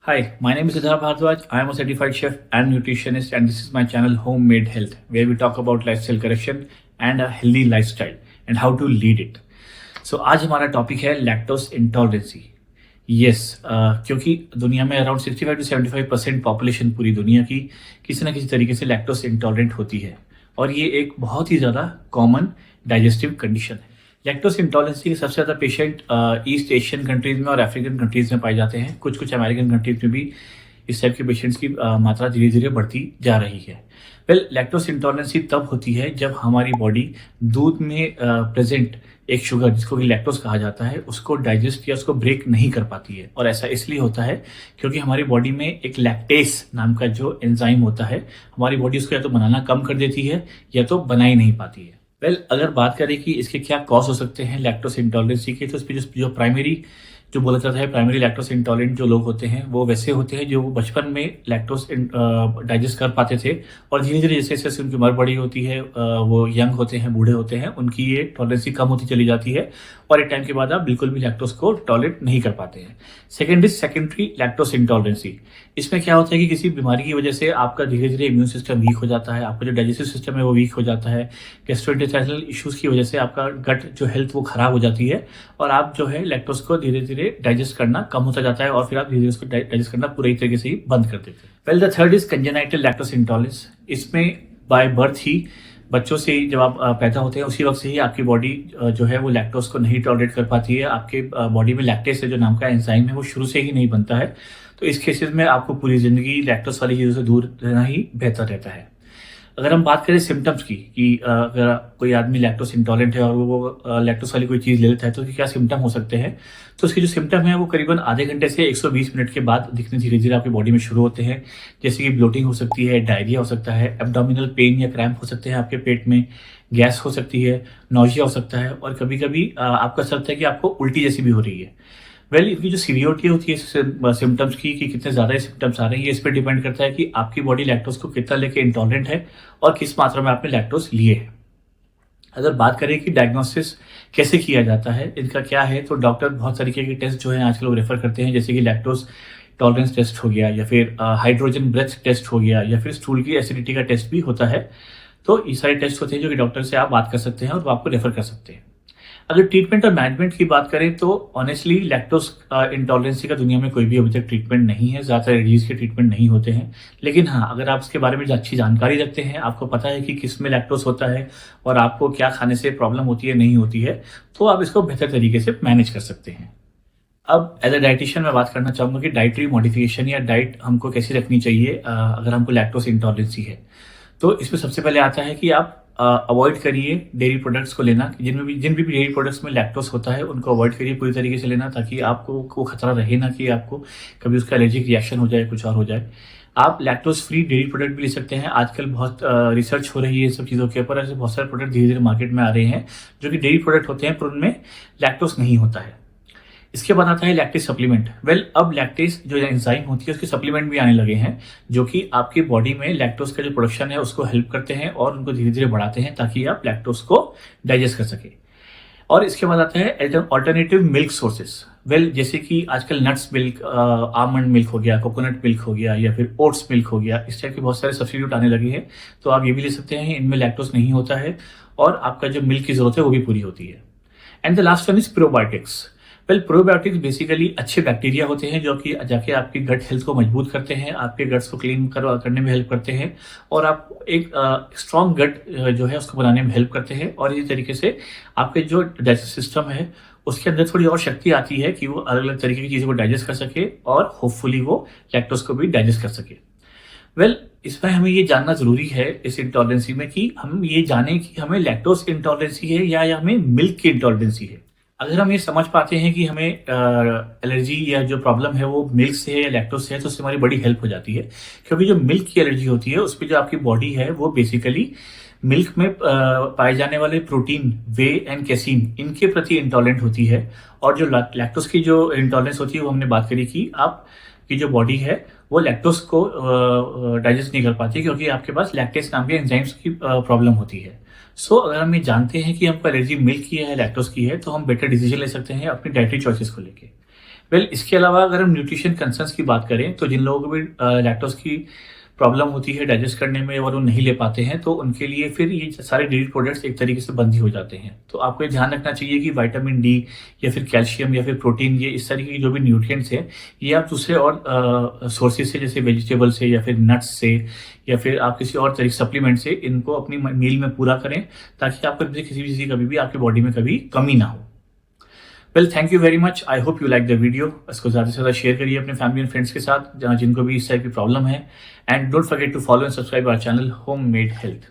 Hi, my name is Siddharth Bhardwaj. I am a certified chef and nutritionist, and this is my channel Homemade Health, where we talk about lifestyle correction and a healthy lifestyle and how to lead it. So आज हमारा topic है lactose intolerancy. Yes, क्योंकि दुनिया में around 65 to 75% population पूरी दुनिया की किसी न किसी तरीके से लैक्टोज इंटॉलरेंट होती है और ये एक बहुत ही ज़्यादा कॉमन डाइजेस्टिव कंडीशन है. लैक्टोज इंटॉलरेंसी के सबसे ज़्यादा पेशेंट ईस्ट एशियन कंट्रीज़ में और अफ्रीकन कंट्रीज़ में पाए जाते हैं. कुछ कुछ अमेरिकन कंट्रीज़ में भी इस टाइप के पेशेंट्स की मात्रा धीरे धीरे बढ़ती जा रही है. लैक्टोज इंटॉलरेंसी तब होती है जब हमारी बॉडी दूध में प्रेजेंट एक शुगर जिसको कि लैक्टोज कहा जाता है उसको डाइजेस्ट या उसको ब्रेक नहीं कर पाती है. और ऐसा इसलिए होता है क्योंकि हमारी बॉडी में एक लैक्टेस नाम का जो एंजाइम होता है, हमारी बॉडी उसको या तो बनाना कम कर देती है या तो बना ही नहीं पाती है. अगर बात करें कि इसके क्या कॉज हो सकते हैं लैक्टोज इंटॉलरेंसी के, तो इसमें जो प्राइमरी जो बोला जाता है प्राइमरी लैक्टोज इंटॉलरेंट जो लोग होते हैं वो वैसे होते हैं जो बचपन में लैक्टोज डाइजेस्ट कर पाते थे और धीरे धीरे जैसे जैसे उनकी उम्र बड़ी होती है, वो यंग होते हैं, बूढ़े होते हैं, उनकी ये टॉलरेंसी कम होती चली जाती है और एक टाइम के बाद आप बिल्कुल भी लैक्टोज को टॉलरेट नहीं कर पाते हैं. Second is secondary lactose intolerancy. इसमें क्या होता है कि किसी बीमारी की वजह से आपका धीरे धीरे इम्यून सिस्टम वीक हो जाता है, आपका जो डाइजेस्टिव सिस्टम है वो वीक हो जाता है, गैस्ट्रोइंटेस्टाइनल इश्यूज की वजह से आपका गट जो हेल्थ वो खराब हो जाती है और आप जो है लैक्टोज को धीरे धीरे डाइजेस्ट करना कम होता जाता है और फिर आप धीरे धीरे उसको डाइजेस्ट करना पूरी तरीके से ही बंद कर देते हैं. The third is congenital lactose intolerance. इसमें बाय बर्थ ही बच्चों से ही जब आप पैदा होते हैं उसी वक्त से ही आपकी बॉडी जो है वो लैक्टोज को नहीं टॉलरेट कर पाती है. आपके बॉडी में लैक्टेस जो नाम का एंजाइम है वो शुरू से ही नहीं बनता है. तो इस केसेस में आपको पूरी जिंदगी लैक्टोज वाली चीज़ों से दूर रहना ही बेहतर रहता है. अगर हम बात करें सिम्टम्स की कि अगर कोई आदमी लैक्टोज इंटॉलरेंट है और वो लैक्टोज वाली कोई चीज़ ले लेता है तो उसके क्या सिम्टम हो सकते हैं, तो उसके जो सिम्टम है वो करीबन आधे घंटे से 120 मिनट के बाद दिखने धीरे धीरे आपकी बॉडी में शुरू होते हैं. जैसे कि ब्लोटिंग हो सकती है, डायरिया हो सकता है, एब्डोमिनल पेन या क्रैम्प हो सकते हैं आपके पेट में, गैस हो सकती है, नौजिया हो सकता है और कभी कभी आपको ऐसा लगता है कि आपको उल्टी जैसी भी हो रही है. इनकी जो सीवियरिटी होती है सिम्टम्स की कि कितने ज़्यादा सिम्टम्स आ रहे हैं, ये इस पर डिपेंड करता है कि आपकी बॉडी लैक्टोज को कितना लेके इंटॉलरेंट है और किस मात्रा में आपने लैक्टोज लिए हैं. अगर बात करें कि डायग्नोसिस कैसे किया जाता है, इनका क्या है, तो डॉक्टर बहुत तरीके के टेस्ट जो है आजकल वो रेफर करते हैं. जैसे कि लैक्टोज टॉलरेंस टेस्ट हो गया या फिर हाइड्रोजन ब्रेथ टेस्ट हो गया या फिर स्टूल की एसिडिटी का टेस्ट भी होता है. तो ये सारे टेस्ट होते हैं जो कि डॉक्टर से आप बात कर सकते हैं और वो आपको रेफर कर सकते हैं. अगर ट्रीटमेंट और मैनेजमेंट की बात करें तो ऑनेस्टली लैक्टोज इंटॉलरेंसी का दुनिया में कोई भी अभी तक ट्रीटमेंट नहीं है. ज़्यादातर एलर्जीज के ट्रीटमेंट नहीं होते हैं. लेकिन हाँ, अगर आप इसके बारे में अच्छी जानकारी रखते हैं, आपको पता है कि किस में लैक्टोज होता है और आपको क्या खाने से प्रॉब्लम होती है नहीं होती है, तो आप इसको बेहतर तरीके से मैनेज कर सकते हैं. अब एज अ डाइटिशियन मैं बात करना चाहूँगा कि डाइटरी मॉडिफिकेशन या डाइट हमको कैसी रखनी चाहिए अगर हमको लैक्टोज इंटॉलरेंसी है. तो इसमें सबसे पहले आता है कि आप अवॉइड करिए डेयरी प्रोडक्ट्स को लेना. जिन भी डेयरी प्रोडक्ट्स में लैक्टोज होता है उनको अवॉइड करिए पूरी तरीके से लेना, ताकि आपको को खतरा रहे ना कि आपको कभी उसका एलर्जिक रिएक्शन हो जाए, कुछ और हो जाए. आप लैक्टोज फ्री डेयरी प्रोडक्ट भी ले सकते हैं. आजकल बहुत रिसर्च हो रही है सब चीज़ों के ऊपर. ऐसे बहुत सारे प्रोडक्ट धीरे धीरे मार्केट में आ रहे हैं जो कि डेयरी प्रोडक्ट होते हैं पर उनमें लैक्टोज नहीं होता है. इसके बाद आता है लैक्टेज सप्लीमेंट. अब लैक्टेज जो एंजाइम होती है उसके सप्लीमेंट भी आने लगे हैं जो कि आपकी बॉडी में लैक्टोज का जो प्रोडक्शन है उसको हेल्प करते हैं और उनको धीरे धीरे बढ़ाते हैं ताकि आप लैक्टोज को डाइजेस्ट कर सके. और इसके बाद आता है अल्टरनेटिव मिल्क सोर्सेस. जैसे कि आजकल नट्स मिल्क, आमंड मिल्क हो गया, कोकोनट मिल्क हो गया या फिर ओट्स मिल्क हो गया, इस टाइप के बहुत सारे सब्स्टिट्यूट आने लगे हैं. तो आप ये भी ले सकते हैं, इनमें लैक्टोज नहीं होता है और आपका जो मिल्क की जरूरत है वो भी पूरी होती है. And the last one is probiotics. Probiotics basically अच्छे बैक्टीरिया होते हैं जो कि जाके आपकी गट हेल्थ को मजबूत करते हैं, आपके गट्स को क्लीन करने में हेल्प करते हैं और आप एक स्ट्रॉन्ग गट जो है उसको बनाने में हेल्प करते हैं. और इसी तरीके से आपके जो डाइजेस्टिव सिस्टम है उसके अंदर थोड़ी और शक्ति आती है कि वो अलग अलग तरीके की चीज़ों को डाइजेस्ट कर सके और होपफुली वो लैक्टोज को भी डाइजेस्ट कर सके. इसमें हमें ये जानना जरूरी है इस इंटॉलरेंसी में कि हम ये जानें कि हमें लैक्टोज इंटॉलरेंसी है या हमें मिल्क की इंटॉलरेंसी है. अगर हम ये समझ पाते हैं कि हमें एलर्जी या जो प्रॉब्लम है वो मिल्क से है या लैक्टोज से है तो उससे हमारी बड़ी हेल्प हो जाती है. क्योंकि जो मिल्क की एलर्जी होती है उसमें जो आपकी बॉडी है वो बेसिकली मिल्क में पाए जाने वाले प्रोटीन, वे एंड कैसीन, इनके प्रति इंटॉलरेंट होती है. और जो लैक्टोज की जो इंटॉलरेंस होती है वो हमने बात करी कि आपकी जो बॉडी है वो लैक्टोज को डाइजेस्ट नहीं कर पाती क्योंकि आपके पास लैक्टेज नाम के एंजाइम्स की प्रॉब्लम होती है. अगर हम ये जानते हैं कि हमको एलर्जी मिल्क की है, लैक्टोज की है, तो हम बेटर डिसीजन ले सकते हैं अपनी डाइटरी चॉइसेस को लेके. वेल इसके अलावा अगर हम न्यूट्रिशन कंसर्न्स की बात करें तो जिन लोगों को भी लैक्टोज की प्रॉब्लम होती है डाइजेस्ट करने में और वो नहीं ले पाते हैं तो उनके लिए फिर ये सारे डेयरी प्रोडक्ट्स एक तरीके से बंद ही हो जाते हैं। तो आपको ये ध्यान रखना चाहिए कि विटामिन डी या फिर कैल्शियम या फिर प्रोटीन ये इस तरीके की जो भी न्यूट्रिएंट्स हैं ये आप दूसरे और सोर्सेज से जैसे वेजिटेबल से या फिर नट्स से या फिर आप किसी और तरीके सप्लीमेंट से इनको अपनी मील में पूरा करें ताकि आपको किसी भी चीज़ की कभी भी आपकी बॉडी में कभी कमी ना हो। Well thank you very much. I hope you like the video. इसको ज़्यादा से ज़्यादा शेयर करिए अपने फैमिली एंड फ्रेंड्स के साथ जिनको भी इस टाइप की प्रॉब्लम है। And don't forget to follow and subscribe our channel home made health.